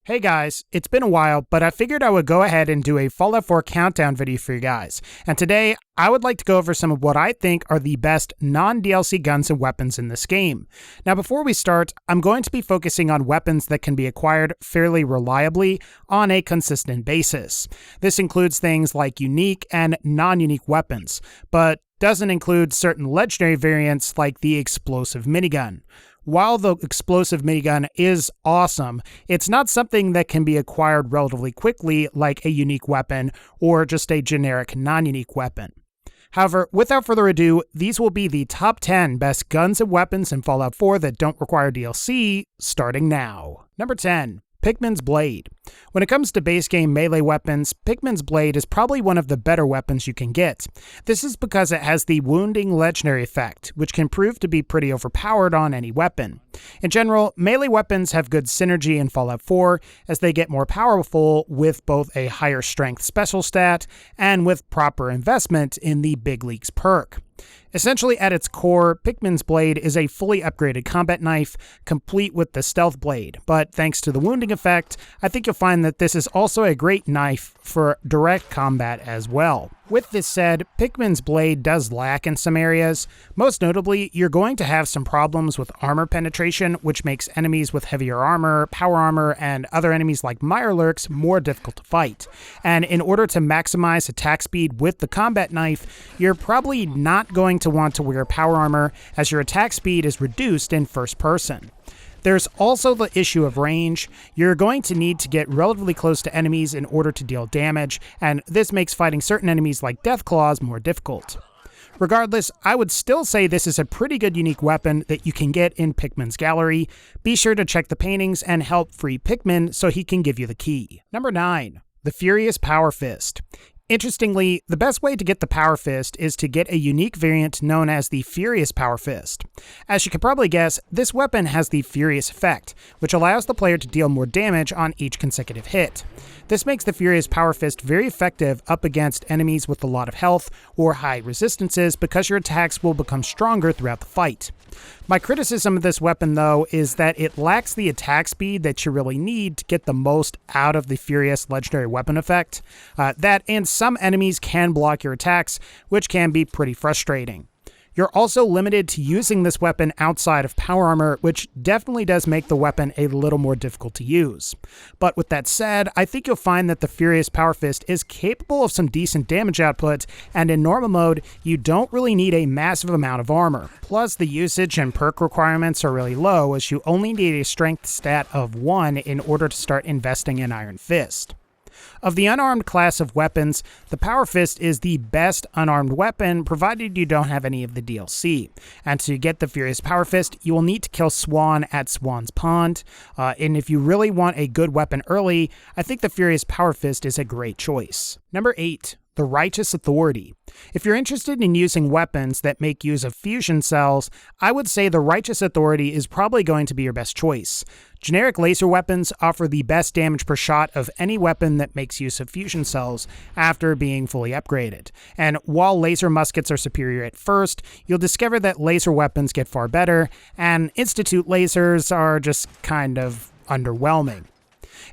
Hey guys, it's been a while, but I figured I would go ahead and do a Fallout 4 countdown video for you guys. And today, I would like to go over some of what I think are the best non-DLC guns and weapons in this game. Now before we start, I'm going to be focusing on weapons that can be acquired fairly reliably on a consistent basis. This includes things like unique and non-unique weapons, but doesn't include certain legendary variants like the explosive minigun. While the explosive minigun is awesome, it's not something that can be acquired relatively quickly like a unique weapon or just a generic non-unique weapon. However, without further ado, these will be the top 10 best guns and weapons in Fallout 4 that don't require DLC, starting now. Number 10. Pikmin's Blade. When it comes to base game melee weapons, Pikmin's Blade is probably one of the better weapons you can get. This is because it has the wounding legendary effect, which can prove to be pretty overpowered on any weapon. In general, melee weapons have good synergy in Fallout 4 as they get more powerful with both a higher strength special stat and with proper investment in the Big Leagues perk. Essentially, at its core, Pikmin's Blade is a fully upgraded combat knife, complete with the stealth blade, but thanks to the wounding effect, I think you'll find that this is also a great knife for direct combat as well. With this said, Pikmin's Blade does lack in some areas. Most notably, you're going to have some problems with armor penetration, which makes enemies with heavier armor, power armor, and other enemies like Mirelurks more difficult to fight. And in order to maximize attack speed with the combat knife, you're probably not going to want to wear power armor as your attack speed is reduced in first person. There's also the issue of range. You're going to need to get relatively close to enemies in order to deal damage, and this makes fighting certain enemies like Deathclaws more difficult. Regardless, I would still say this is a pretty good unique weapon that you can get in Pikmin's Gallery. Be sure to check the paintings and help free Pikmin so he can give you the key. Number 9. The Furious Power Fist. Interestingly, the best way to get the Power Fist is to get a unique variant known as the Furious Power Fist. As you can probably guess, this weapon has the Furious effect, which allows the player to deal more damage on each consecutive hit. This makes the Furious Power Fist very effective up against enemies with a lot of health or high resistances because your attacks will become stronger throughout the fight. My criticism of this weapon, though, is that it lacks the attack speed that you really need to get the most out of the Furious legendary weapon effect. That and some enemies can block your attacks, which can be pretty frustrating. You're also limited to using this weapon outside of power armor, which definitely does make the weapon a little more difficult to use. But with that said, I think you'll find that the Furious Power Fist is capable of some decent damage output, and in normal mode, you don't really need a massive amount of armor. Plus, the usage and perk requirements are really low, as you only need a strength stat of 1 in order to start investing in Iron Fist. Of the unarmed class of weapons, the Power Fist is the best unarmed weapon, provided you don't have any of the DLC. And to get the Furious Power Fist, you will need to kill Swan at Swan's Pond. And if you really want a good weapon early, I think the Furious Power Fist is a great choice. Number 8. The Righteous Authority. If you're interested in using weapons that make use of fusion cells, I would say the Righteous Authority is probably going to be your best choice. Generic laser weapons offer the best damage per shot of any weapon that makes use of fusion cells after being fully upgraded. And while laser muskets are superior at first, you'll discover that laser weapons get far better, and Institute lasers are just kind of underwhelming.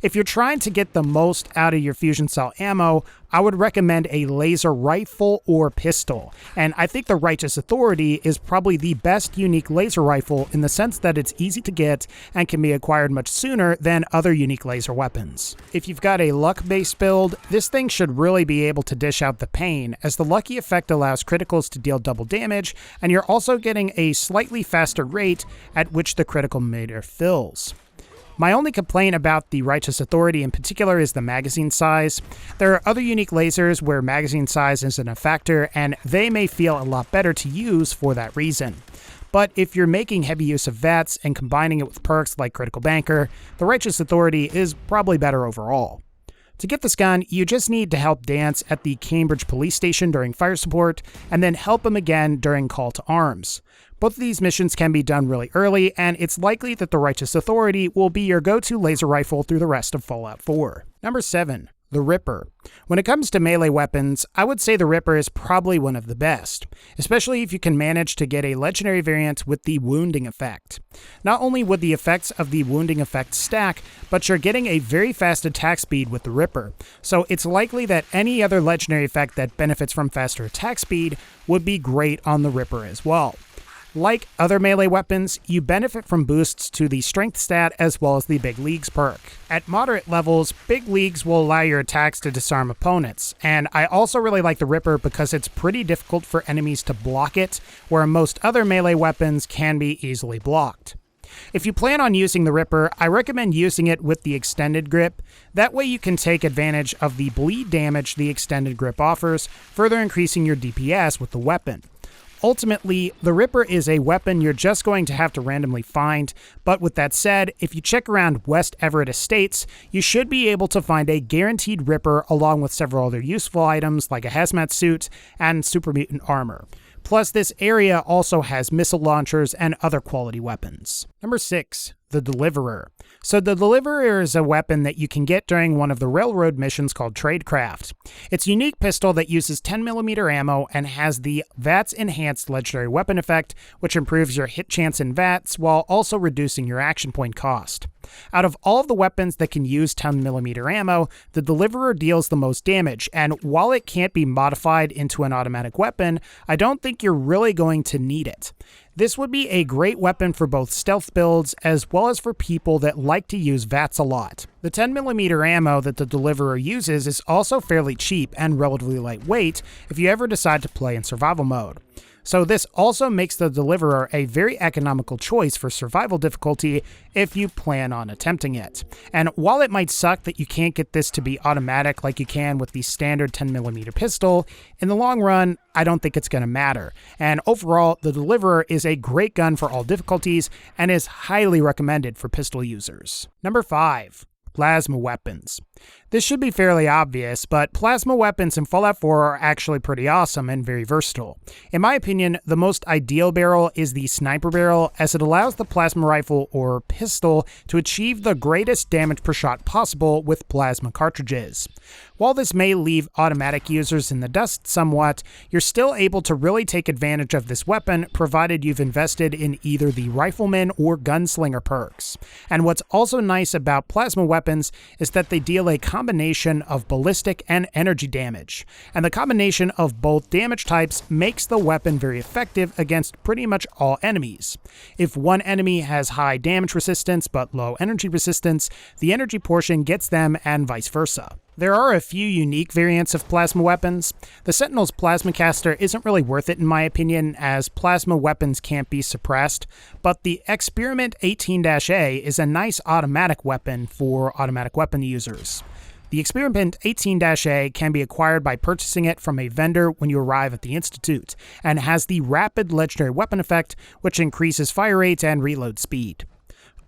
If you're trying to get the most out of your fusion cell ammo, I would recommend a laser rifle or pistol, and I think the Righteous Authority is probably the best unique laser rifle in the sense that it's easy to get and can be acquired much sooner than other unique laser weapons. If you've got a luck-based build, this thing should really be able to dish out the pain, as the lucky effect allows criticals to deal double damage, and you're also getting a slightly faster rate at which the critical meter fills. My only complaint about the Righteous Authority in particular is the magazine size. There are other unique lasers where magazine size isn't a factor, and they may feel a lot better to use for that reason. But if you're making heavy use of VATS and combining it with perks like Critical Banker, the Righteous Authority is probably better overall. To get this gun, you just need to help Dance at the Cambridge police station during fire support, and then help him again during Call to Arms. Both of these missions can be done really early, and it's likely that the Righteous Authority will be your go-to laser rifle through the rest of Fallout 4. Number 7. The Ripper. When it comes to melee weapons, I would say the Ripper is probably one of the best, especially if you can manage to get a legendary variant with the wounding effect. Not only would the effects of the wounding effect stack, but you're getting a very fast attack speed with the Ripper, so it's likely that any other legendary effect that benefits from faster attack speed would be great on the Ripper as well. Like other melee weapons, you benefit from boosts to the strength stat as well as the Big Leagues perk. At moderate levels, Big Leagues will allow your attacks to disarm opponents, and I also really like the Ripper because it's pretty difficult for enemies to block it, where most other melee weapons can be easily blocked. If you plan on using the Ripper, I recommend using it with the extended grip. That way you can take advantage of the bleed damage the extended grip offers, further increasing your DPS with the weapon. Ultimately, the Ripper is a weapon you're just going to have to randomly find, but with that said, if you check around West Everett Estates, you should be able to find a guaranteed Ripper along with several other useful items like a hazmat suit and super mutant armor. Plus, this area also has missile launchers and other quality weapons. Number 6. The Deliverer. So the Deliverer is a weapon that you can get during one of the railroad missions called Tradecraft. It's a unique pistol that uses 10mm ammo and has the VATS Enhanced Legendary Weapon effect, which improves your hit chance in VATS while also reducing your action point cost. Out of all of the weapons that can use 10mm ammo, the Deliverer deals the most damage, and while it can't be modified into an automatic weapon, I don't think you're really going to need it. This would be a great weapon for both stealth builds as well as for people that like to use VATS a lot. The 10mm ammo that the Deliverer uses is also fairly cheap and relatively lightweight if you ever decide to play in survival mode. So this also makes the Deliverer a very economical choice for survival difficulty if you plan on attempting it. And while it might suck that you can't get this to be automatic like you can with the standard 10mm pistol, in the long run, I don't think it's going to matter. And overall, the Deliverer is a great gun for all difficulties and is highly recommended for pistol users. Number 5. Plasma weapons. This should be fairly obvious, but plasma weapons in Fallout 4 are actually pretty awesome and very versatile. In my opinion, the most ideal barrel is the sniper barrel, as it allows the plasma rifle or pistol to achieve the greatest damage per shot possible with plasma cartridges. While this may leave automatic users in the dust somewhat, you're still able to really take advantage of this weapon provided you've invested in either the rifleman or gunslinger perks. And what's also nice about plasma weapons is that they deal a combination of ballistic and energy damage, and the combination of both damage types makes the weapon very effective against pretty much all enemies. If one enemy has high damage resistance but low energy resistance, the energy portion gets them and vice versa. There are a few unique variants of plasma weapons. The Sentinel's Plasma Caster isn't really worth it in my opinion, as plasma weapons can't be suppressed, but the Experiment 18-A is a nice automatic weapon for automatic weapon users. The Experiment 18-A can be acquired by purchasing it from a vendor when you arrive at the Institute, and has the Rapid Legendary Weapon effect, which increases fire rate and reload speed.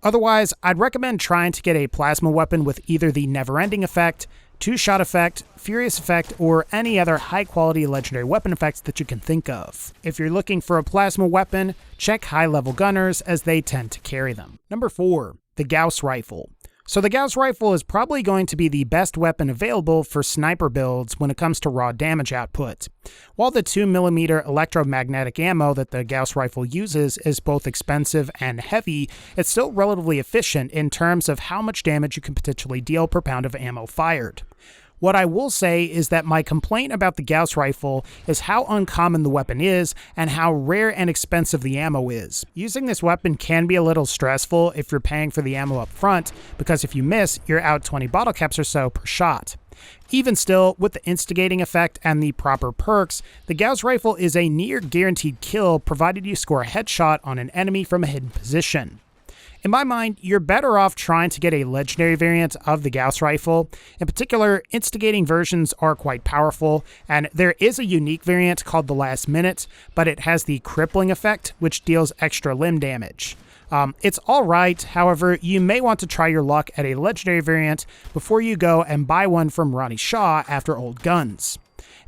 Otherwise, I'd recommend trying to get a plasma weapon with either the Never-Ending effect, Two-Shot effect, Furious effect, or any other high-quality legendary weapon effects that you can think of. If you're looking for a plasma weapon, check high-level gunners as they tend to carry them. Number 4. The Gauss Rifle. So the Gauss Rifle is probably going to be the best weapon available for sniper builds when it comes to raw damage output. While the 2mm electromagnetic ammo that the Gauss Rifle uses is both expensive and heavy, it's still relatively efficient in terms of how much damage you can potentially deal per pound of ammo fired. What I will say is that my complaint about the Gauss Rifle is how uncommon the weapon is and how rare and expensive the ammo is. Using this weapon can be a little stressful if you're paying for the ammo up front, because if you miss, you're out 20 bottle caps or so per shot. Even still, with the instigating effect and the proper perks, the Gauss Rifle is a near guaranteed kill provided you score a headshot on an enemy from a hidden position. In my mind, you're better off trying to get a legendary variant of the Gauss Rifle. In particular, instigating versions are quite powerful, and there is a unique variant called the Last Minute, but it has the crippling effect, which deals extra limb damage. It's alright, however, you may want to try your luck at a legendary variant before you go and buy one from Ronnie Shaw after Old Guns.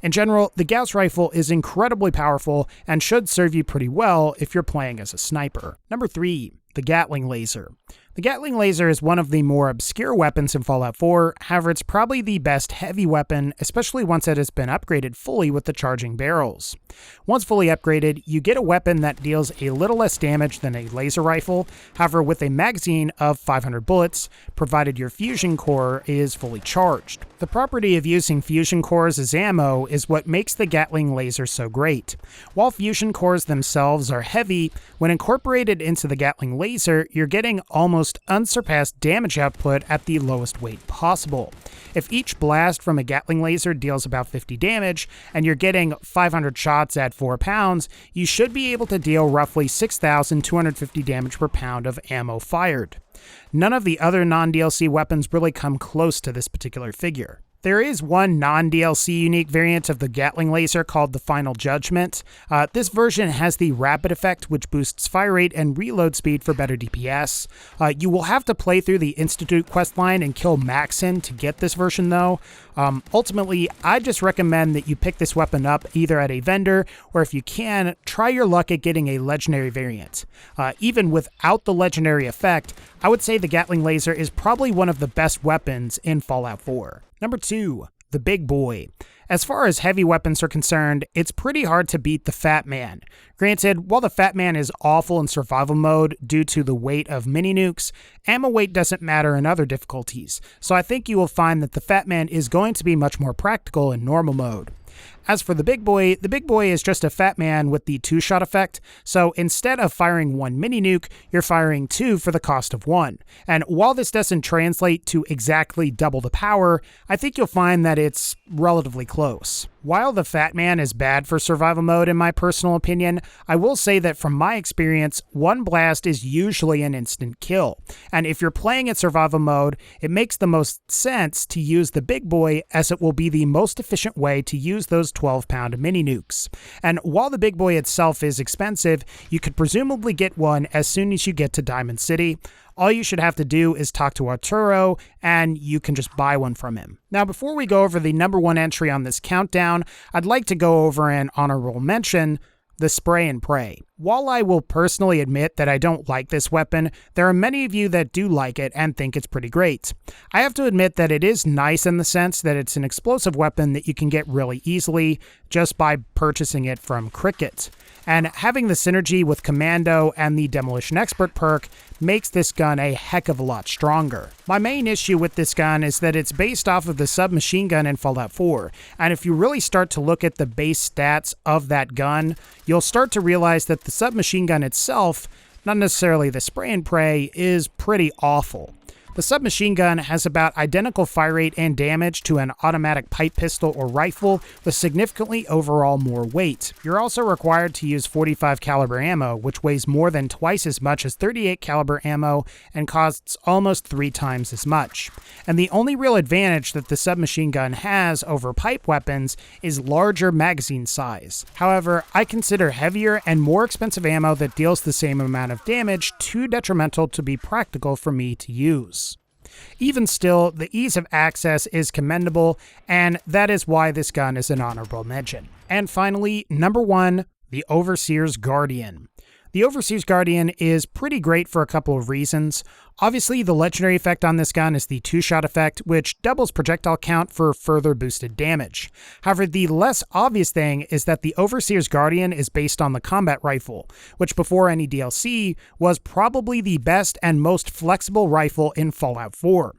In general, the Gauss Rifle is incredibly powerful and should serve you pretty well if you're playing as a sniper. Number 3. The Gatling Laser. The Gatling laser is one of the more obscure weapons in Fallout 4, however it's probably the best heavy weapon, especially once it has been upgraded fully with the charging barrels. Once fully upgraded, you get a weapon that deals a little less damage than a laser rifle, however with a magazine of 500 bullets, provided your fusion core is fully charged. The property of using fusion cores as ammo is what makes the Gatling laser so great. While fusion cores themselves are heavy, when incorporated into the Gatling laser, you're getting almost unsurpassed damage output at the lowest weight possible. If each blast from a Gatling laser deals about 50 damage, and you're getting 500 shots at 4 pounds, you should be able to deal roughly 6,250 damage per pound of ammo fired. None of the other non-DLC weapons really come close to this particular figure. There is one non-DLC unique variant of the Gatling laser called the Final Judgment. This version has the rapid effect, which boosts fire rate and reload speed for better DPS. You will have to play through the Institute questline and kill Maxon to get this version though. Ultimately, I just recommend that you pick this weapon up either at a vendor, or if you can, try your luck at getting a legendary variant. Even without the legendary effect, I would say the Gatling laser is probably one of the best weapons in Fallout 4. Number 2, the Big Boy. As far as heavy weapons are concerned, it's pretty hard to beat the Fat Man. Granted, while the Fat Man is awful in survival mode due to the weight of mini nukes, ammo weight doesn't matter in other difficulties, so I think you will find that the Fat Man is going to be much more practical in normal mode. As for the Big Boy is just a Fat Man with the 2-shot effect, so instead of firing 1 mini nuke, you're firing 2 for the cost of 1. And while this doesn't translate to exactly double the power, I think you'll find that it's relatively close. While the Fat Man is bad for survival mode in my personal opinion, I will say that from my experience, 1 blast is usually an instant kill. And if you're playing in survival mode, it makes the most sense to use the Big Boy, as it will be the most efficient way to use those 12-pound mini nukes. And while the Big Boy itself is expensive, you could presumably get one as soon as you get to Diamond City. All you should have to do is talk to Arturo, and you can just buy one from him. Now, before we go over the number 1 entry on this countdown, I'd like to go over an honorable mention, the Spray and Pray. While I will personally admit that I don't like this weapon, there are many of you that do like it and think it's pretty great. I have to admit that it is nice in the sense that it's an explosive weapon that you can get really easily just by purchasing it from Cricket. And having the synergy with Commando and the Demolition Expert perk makes this gun a heck of a lot stronger. My main issue with this gun is that it's based off of the submachine gun in Fallout 4, and if you really start to look at the base stats of that gun, you'll start to realize that the submachine gun itself, not necessarily the Spray and Pray, is pretty awful. The submachine gun has about identical fire rate and damage to an automatic pipe pistol or rifle, with significantly overall more weight. You're also required to use 45 caliber ammo, which weighs more than twice as much as 38 caliber ammo and costs almost 3 times as much. And the only real advantage that the submachine gun has over pipe weapons is larger magazine size. However, I consider heavier and more expensive ammo that deals the same amount of damage too detrimental to be practical for me to use. Even still, the ease of access is commendable, and that is why this gun is an honorable mention. And finally, number 1, the Overseer's Guardian. The Overseer's Guardian is pretty great for a couple of reasons. Obviously, the legendary effect on this gun is the 2-shot effect, which doubles projectile count for further boosted damage. However, the less obvious thing is that the Overseer's Guardian is based on the combat rifle, which before any DLC was probably the best and most flexible rifle in Fallout 4.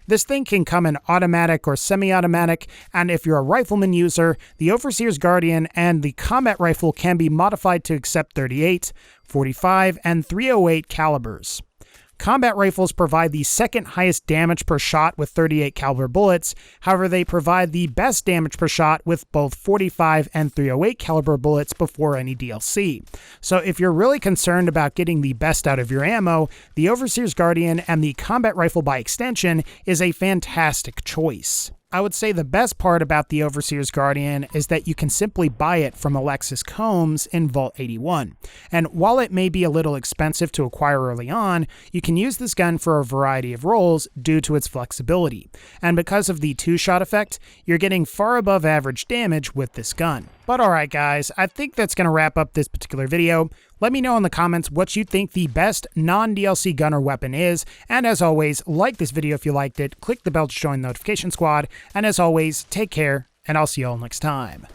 This thing can come in automatic or semi-automatic, and if you're a rifleman user, the Overseer's Guardian and the combat rifle can be modified to accept 38, 45, and 308 calibers. Combat rifles provide the second highest damage per shot with 38 caliber bullets, however they provide the best damage per shot with both 45 and 308 caliber bullets before any DLC. So if you're really concerned about getting the best out of your ammo, the Overseer's Guardian and the combat rifle by extension is a fantastic choice. I would say the best part about the Overseer's Guardian is that you can simply buy it from Alexis Combs in Vault 81. And while it may be a little expensive to acquire early on, you can use this gun for a variety of roles due to its flexibility. And because of the 2-shot effect, you're getting far above average damage with this gun. But alright guys, I think that's going to wrap up this particular video. Let me know in the comments what you think the best non-DLC gun or weapon is, and as always, like this video if you liked it, click the bell to join the notification squad, and as always, take care, and I'll see you all next time.